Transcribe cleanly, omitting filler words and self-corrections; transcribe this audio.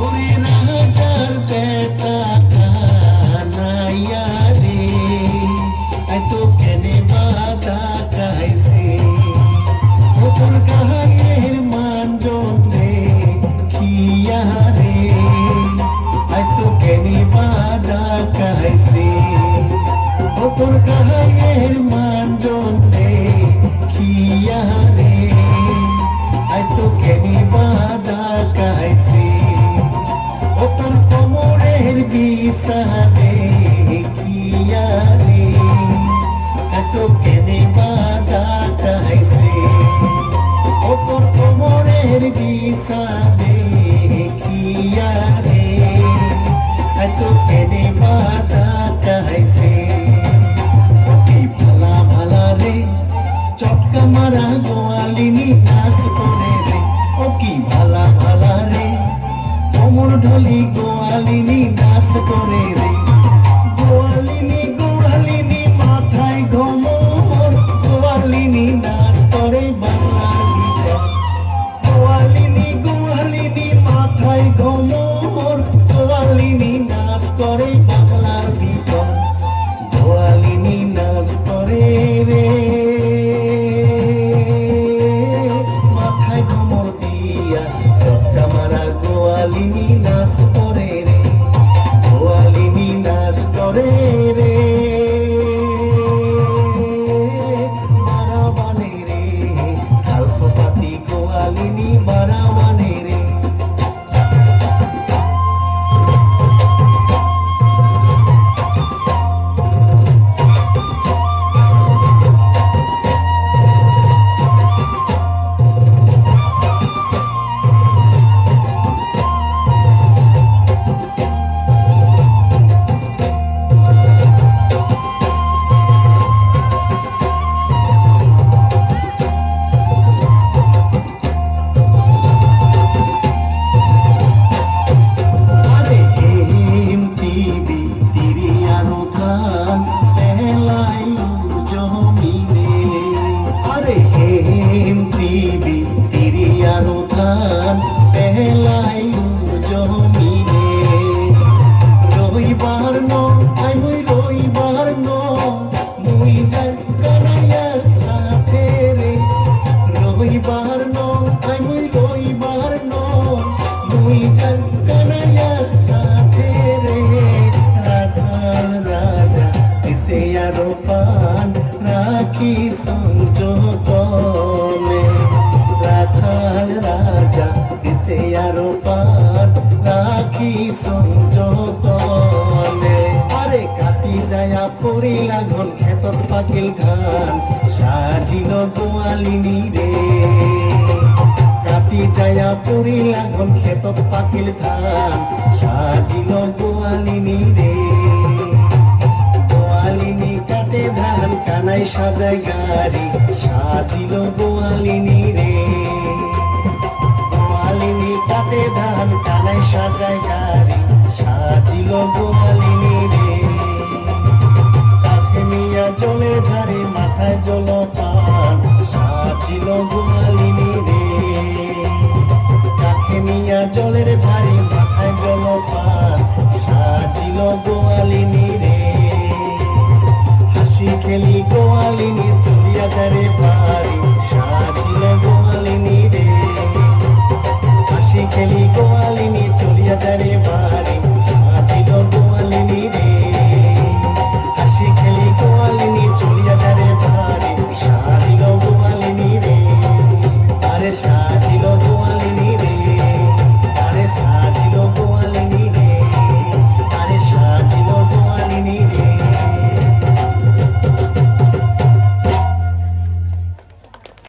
ওরে রাজার বেটা কানাইয়া রে আই তো কেনে বাধা কাইছে ওপর গায়ের মানজন রে কিয়া রে আই তো কেনে বাধা কাইছে ওপর গায়ের মানজন রে কিয়া রে আই তো কেনে বাধা কাইছে ওপর কোমরের বিষাদে কিয়া রে এত কেনে বাধা কাইছে ওপর কোমরের বিষাদে কিয়া রে এত কেনে বাধা কাইছে কি ভালা ভালা রে চটকা মারা গোয়ালিনী নাচ করে রে ও কি ভালা ভালা রে কোমর ঢলি গোয়ালিনী নাচ করে রে গোয়ালিনী গোয়ালিনী মাথায় ঘমর গোয়ালিনী নাচ করে বাংলার ভিতর গোয়ালিনী গোয়ালিনী মাথায় ঘমর গোয়ালিনী নাচ করে বাংলার ভিতর গোয়ালিনী নাচ করে রে মাথায় ঘমর দিয়া চটকা মারা গোয়ালিনী নাচ করে রে গোয়ালিনী নাচ করে রে বারাবানে রে কালকপাতি গোয়ালিনী বারাবানে রে রবিবার ন মুই যাই কানাইয়ার সাথে রে রবিবার ন মুই রবিবার ন মুই যাই কানাইয়ার সাথে রে রাধার রাজা এসে আরো পান রাখি সংযতনে রাধার রাজা এসে আরো পান রাখি সংযতনে আরে কাটি যায়া পড়িলা ঘন খেতত পাকিল ধান সাজিল গোয়ালিনী রে কাটি যায়া পড়িলা ঘন খেতত পাকিল ধান সাজিল গোয়ালিনী রে গোয়ালিনী কাটে ধান কানাই সাজায় গাড়ি সাজিল গোয়ালিনী রে গোয়ালিনী কাটে ধান কানাই সাজায় গাড়ি সাজিল গোয়ালিনী রে তাকে নিয়া জলের ধারে মাথায় জল পান সাজিল গোয়ালিনী